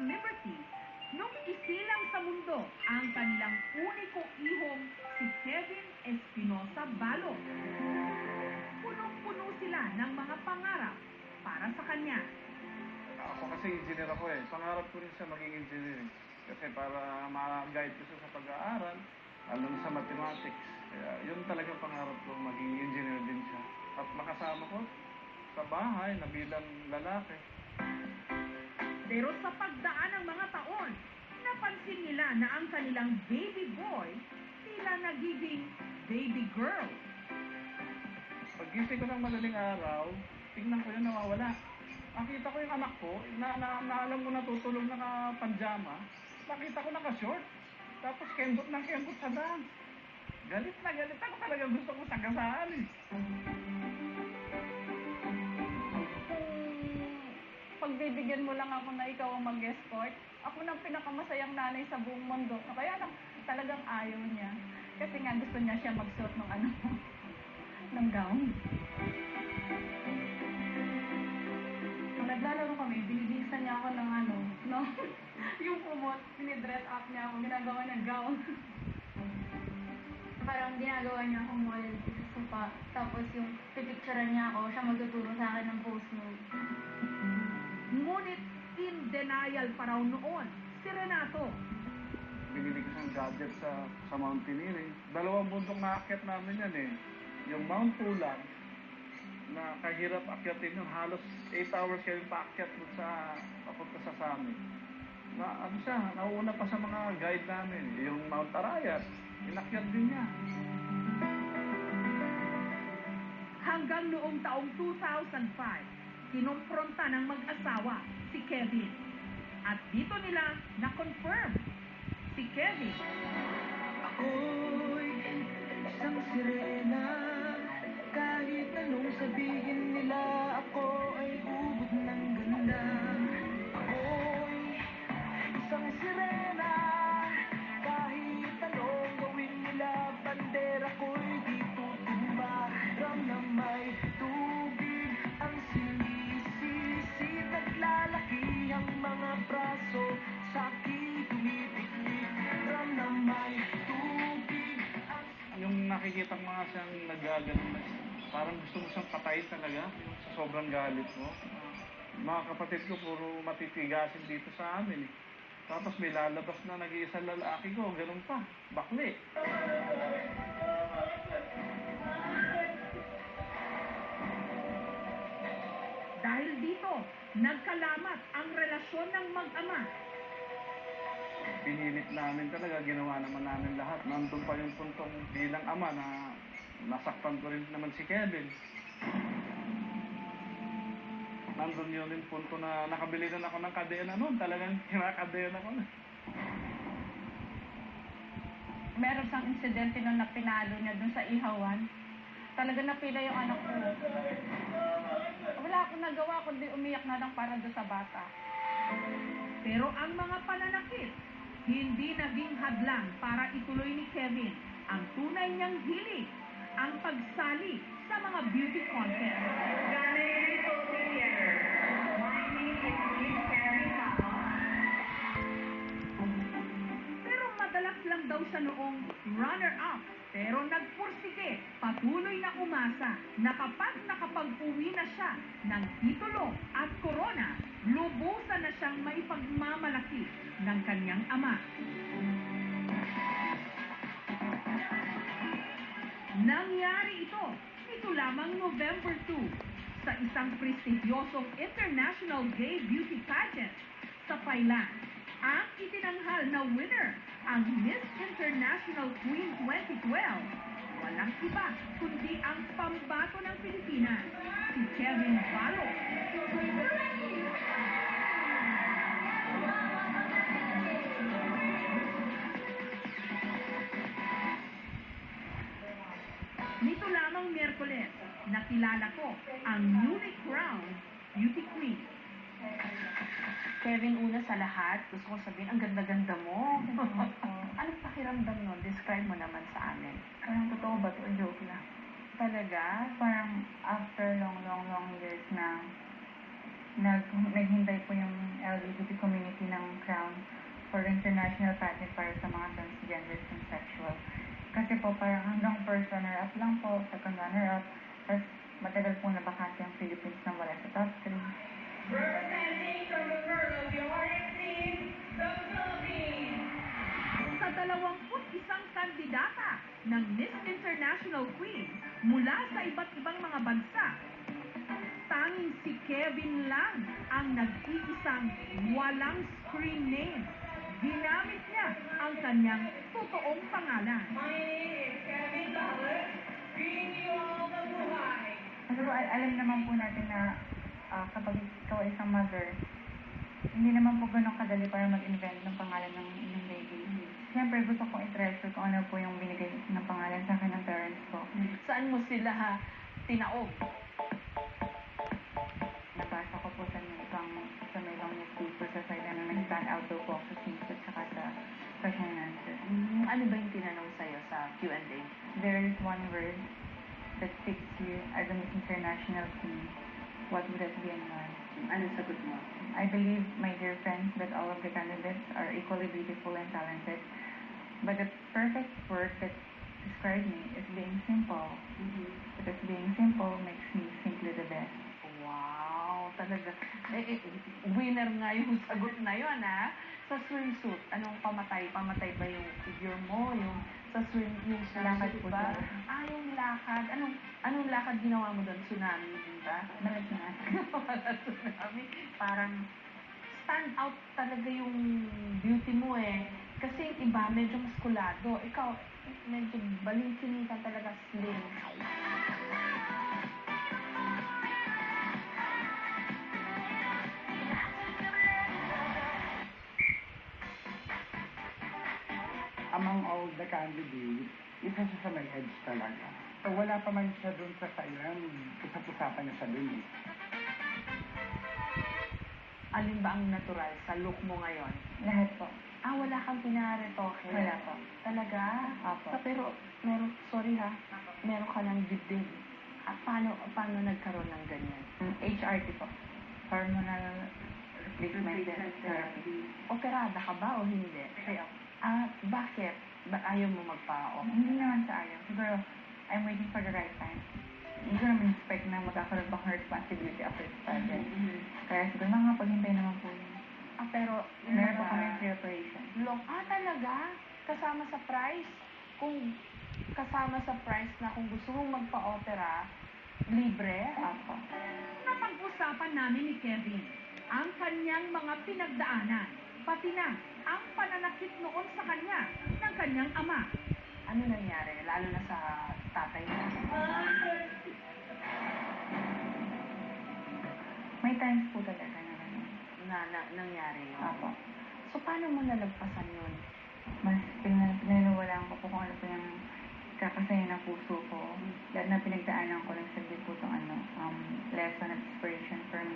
Liberty nung isilang sa mundo ang kanilang uniko ihong si Kevin Espinosa Balo. Punong-puno sila ng mga pangarap para sa kanya. Ako kasi engineer ako eh. Pangarap ko rin siya maging engineer. Kasi para ma-guide ko siya sa pag-aaral, lalo sa mathematics. Kaya yun talagang pangarap ko, maging engineer din siya. At makasama ko sa bahay na bilang lalaki. Pero sa pagdaan ng mga taon, napansin nila na ang kanilang baby boy tila nagiging baby girl. Pag-gising ko ng madaling araw, tingnan ko yun nawawala. Nakita ko yung anak ko, na alam mo natutulog naka-panjama. Nakita ko naka-short. Tapos kembot ng kembot sa daan. Galit na galit ako, talaga gusto ko sagasaan eh. Pagbibigyan mo lang ako na ikaw ang mag-escort, ako nang pinakamasayang nanay sa buong mundo. Kaya talagang ayaw niya. Kasi nga gusto niya siya magsuot ng ng gown. Nung naglalaro kami, binibigsan niya ako ng yung kumot, sinidress up niya ako, ginagawa niya gown. Parang ginagawa niya akong model sa sofa. Tapos yung pipicturean niya ako, siya magtuturo sa akin ng post move. Ngunit in denial pa raw noon si Renato. Binili ko siyang gadget sa mountaineering. Dalawang bundok na akyat namin yan eh. Yung Mount Pulag, na kahirap akyatin yun. Halos 8 hours kayo paakyat sa papunta sa summit. Na ano siya, nauuna pa sa mga guide namin. Yung Mount Arayat, inakyat din niya. Hanggang noong taong 2005, kinumpronta ng mag-asawa si Kevin. At dito nila na-confirm si Kevin. Ako'y isang sirena, kahit anong sabihin nila, ako ay ubod ng ganda. Ako'y isang sirena, kahit anong gawin nila, bandera ko'y di tutumba. Ram na may tubig ang sinisisi, naglalaki ang mga braso, sa aking tumitiktik. Ram na may tubig ang Yung nakikita ko mga siyang nagaganon, parang gusto mo siyang patayin talaga, yung sa sobrang galit mo. Mga kapatid ko, puro matitigasin dito sa amin eh. Tapos may lalabas na nag-iisang lalaki ko, ganun pa, bakli. Dahil dito, nagkalamat ang relasyon ng mag-ama. Pinilit namin talaga, ginawa naman namin lahat. Nandun pa yung puntong bilang ama na nasaktan ko rin naman si Kevin. Nandun yun yung punto na nakabili na ako ng kadena noon. Talagang kinakadena ko na. Meron siyang insidente nung napinalo niya dun sa ihawan. Talaga napila yung anak ko. Wala akong nagawa kundi umiyak na lang para doon sa bata. Pero ang mga pananakit, hindi naging hadlang para ituloy ni Kevin ang tunay niyang hilig, ang pagsali sa mga beauty contest. Pero madalas lang daw siya noong runner-up. Pero nagpursige, patuloy na umasa na kapag nakapag-uwi na siya ng titulo at korona, lubusan na siyang maipagmamalaki ng kanyang ama. Nangyari ito lamang November 2, sa isang prestigyosong International Gay Beauty Pageant sa Thailand. Ang itinanghal na winner, ang Miss International Queen 2012. Walang iba kundi ang pambato ng Pilipinas, si Kevin Balo. Nito lamang Miyerkules, nakilala ko ang newly crowned beauty queen. Kevin, una sa lahat, gusto ko sabihin, ang ganda-ganda mo. Anong pakiramdam nun? Describe mo naman sa amin. Parang totoo ba ito? Joke lang. Talaga, parang after long years na naghintay po yung LGBT community ng for international pageant para sa mga transgenders and sexual. Kasi po parang hanggang first runner-up lang po, second runner-up, tapos matagal pong nabakante ang Philippines na wala sa top 3. Representing from the Philippines, the Philippines. Sa 21 kandidata ng Miss International Queen mula sa iba't ibang mga bansa, tanging si Kevin lang ang nag-iisang walang screen name. Ginamit niya ang kanyang totoong pangalan. My name is Kevin Douglas, greeting you all mabuhay. Pero alam naman po natin na kapag ikaw ay isang mother, hindi naman po ganun kadali para mag-invent ng pangalan ng inyong baby. Siyempre, gusto kong i-treasure kung ano po yung binigay ng pangalan sa akin ng parents ko. Saan mo sila tinaog? Nabasa ko po sa may long newspaper sa side na nag-stand out daw po sa things at saka sa question and answer. Ano ba yung tinanong sa'yo sa Q&A? There is one word that fits you as a Miss International Queen. What would that be and why? Ano sagot mo? I believe, my dear friends, that all of the candidates are equally beautiful and talented. But the perfect word that describes me is being simple. Because being simple makes me simply the best. Wow, talaga. Winner nga yung sagot na yun, ha? Sa swimsuit, anong pamatay? Pamatay ba yung figure mo? Yung sa yung Lakad swimsuit po ba? talaga. Yung lakad. Anong lakad ginawa mo doon? Tsunami, di ba? Malag na. Tsunami. Parang stand out talaga yung beauty mo eh. Kasi yung iba medyo muskulado. Ikaw, medyo balingkinitan talaga, slim. Among all the candidates, isa siya sa may edge talaga. So wala pa man siya dun sa kailan, usap-usapan niya siya dun eh. Alin ba ang natural sa look mo ngayon? Lahat po. Wala kang pinaretoke. Wala po. Talaga? Apo. Pero, sorry ha, meron ka ng dibdib. Paano nagkaroon ng ganyan? HRT po. Hormonal replacement therapy. Operada ka ba o hindi? Kaya, Bakit? Ayaw mo magpa-op? hindi naman sa ayaw. Siguro, I'm waiting for the right time. Hindi ko naman expect na magkakaroon pa ng responsibility after this pageant. Kaya siguro paghintay naman po yun. Pero, Meron pa kami pre-operation. talaga? Kasama sa price? Kung kasama sa price na kung gusto mong magpa-opera, libre? Apo. Napag-usapan namin ni Kevin ang kanyang mga pinagdaanan, pati na ang pananakit noon sa kanya ng kanyang ama. Ano nangyari? Lalo na sa tatay mo? May times po talaga na gano'n. Nangyari yun? Apo. So, paano mo nalagpasan yun? Mas pinaniwalaan ko po kung ano po yung kakasaya ng puso ko. Lahat na pinagdaanan ko, nagsaglit po itong lesson of inspiration for me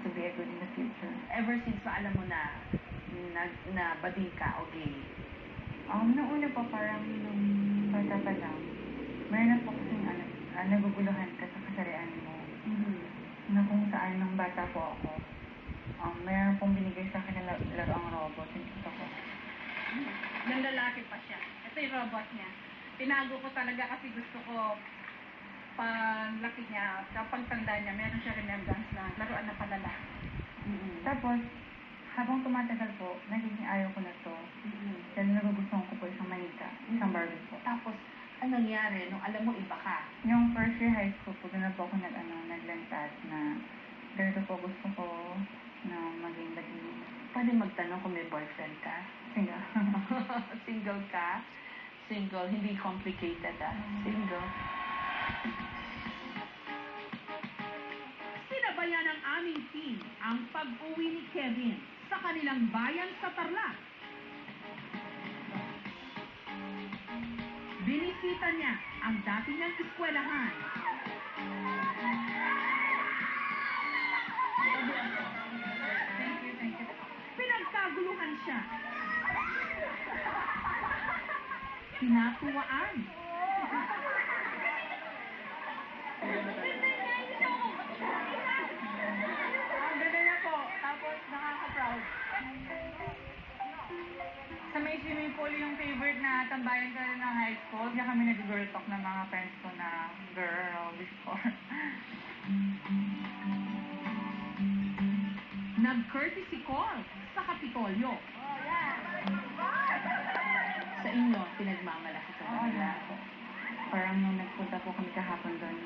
to be a good in the future. Ever since ba alam mo na bading ka o gay? Noong una po, parang nung bata pa lang, mayroon na po kasing naguguluhan ka sa kasarian mo. Na kung saan nung bata po ako, mayroon pong binigay sa akin na laruang robot, yung gusto ko. Nang lalaki pa siya. Ito yung robot niya. Tinago ko talaga kasi gusto ko paglaki niya, kapag tanda niya, meron siya remembrance na laruan na palala. Tapos, habang tumatagal po, nagiging ayaw ko na to. Dahil nagugustuhan ko po isang manika, isang Barbie po. Tapos, anong nangyari nung alam mo iba ka? Yung first year high school po, doon na po ako naglantad na ganito po gusto ko na maging baging Pwede magtanong kung may boyfriend ka? single. Single ka? Single, hindi complicated Single. Sinabayan ng aming team ang pag-uwi ni Kevin sa kanilang bayan sa Tarlac. Binisita niya ang dati niyang eskwelahan. Thank you. Pinagkaguluhan siya. Pinatuwaan. Ang ganda niya po. Tapos nakaka-proud. swimming pool yung favorite na tambayan ka rin ng high school. Diyan kami nag-girl talk ng mga friends ko na girl before. Nag-courtesy call sa Kapitolyo. Sa inyo, pinagmamalaki ka ba nila? Parang nung nagpunta po kami kahapon doon,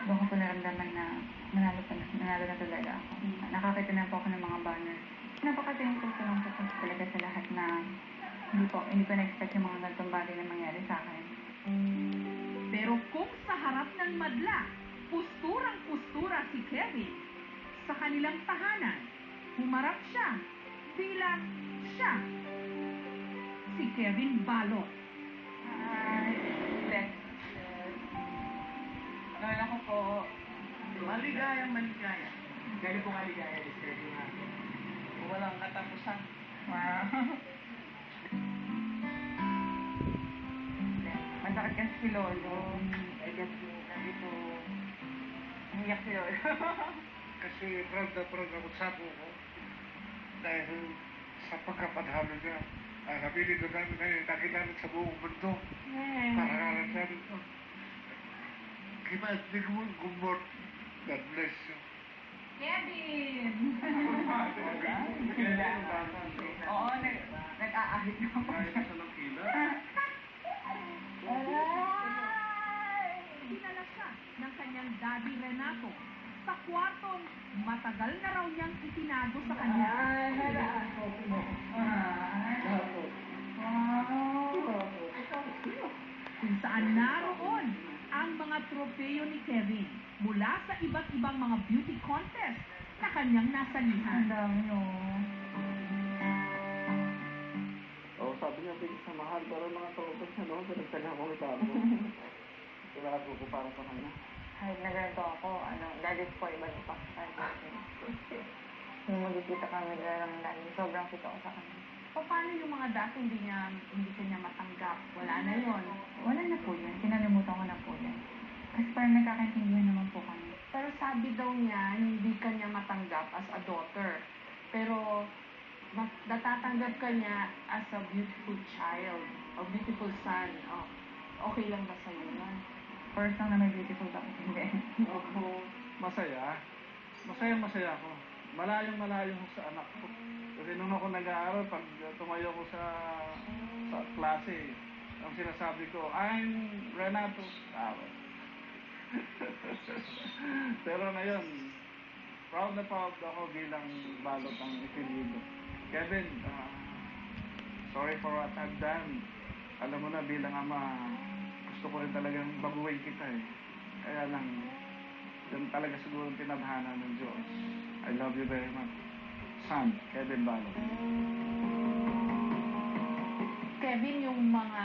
doon ko po naramdaman na nanalo na talaga ako. Nakakita na po ako ng mga banner. Napaka-thankful ko lang po talaga sa lahat na hindi ko na-expect yung mga ganitong bagay na mangyari sa akin. Pero kung sa harap ng madla, pusturang-pustura si Kevin, sa kanilang tahanan, humarap siya bilang siya. Si Kevin Balot. Akala ko po, Maligaya. Kaya po maligaya, Mr. Walang katapusan. wow. Masakit kasi si Lolo. Nandito, umiyak si Lolo. Kasi proud na proud ako sa apo ko. Dahil sa pagkapadhalo niya. Nabili doon namin na nakilala sa buong mundo. Parangalan namin ito. Kimatig mo, gumot. God bless you. Kevin! Oo, nag-aahit na ako. Kahit sa ng kila. Dinala siya ng kanyang daddy Renato sa kwartong matagal na raw niyang itinago sa kanya. Kung saan naroon ang mga tropeyo ni Kevin mula sa iba't ibang mga beauty contest na kanyang nasalihan. Ang dami, oh. Sabi niya, bigis na mahal. Pero mga tropes niya, no? Pinagtaga ko itago. Tinago ko para sa kanya. Kahit na ganito ako, that is for iba pa. Nung magkikita kami nila ng daddy, sobrang fit ako sa kanya. Paano yung mga dati hindi ka niya matanggap? Wala na yon. Wala na po yun. Kinalimutan ko na po yun. Kasi parang nagkakaintindihan naman po kami. Pero sabi daw niya, hindi ka niya matanggap as a daughter. Pero natatanggap ka niya as a beautiful child, a beautiful son. Oh, okay lang ba sa'yo yun? First lang na may beautiful ako. Hindi. Ako, masaya. Masaya ako. Malayo ko sa anak ko. Kasi nung ako nag-aaral, pag tumayo ko sa klase, ang sinasabi ko, I'm Renato. Pero ngayon, proud na proud ako bilang Balot ang ipilido. Kevin, sorry for what I've done. Alam mo na, bilang ama, gusto ko rin talagang baguhin kita eh. Kaya lang, yun talaga siguro ang tinadhana ng Diyos. I love you very much. Son, Kevin Balot. Kevin, yung mga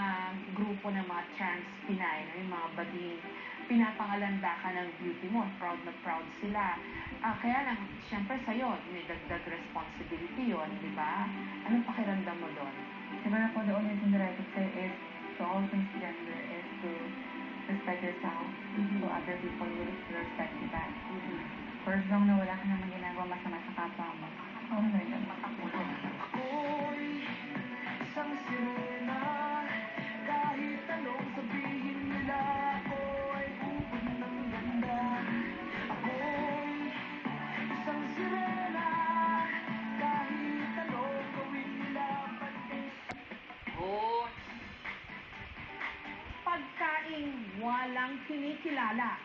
grupo ng mga trans Pinay, no, yung mga bading, pinapangalanda ka ng beauty mo, proud na proud sila. Kaya lang, siyempre sa'yo, may dagdag responsibility yon, di ba? Anong pakiramdam mo doon? Siguro po the only thing that I could say is to all things gender is to respect yourself, to other people you respect you back. For as long na wala ka namang ginagawa masama sa kapwa mo, okay lang. Ako'y isang sirena. Kahit anong sabihin nila, ako ay ubod ng ganda. Ako'y isang sirena. Kahit anong gawin nila, patis. Pagkaing walang kinikilala.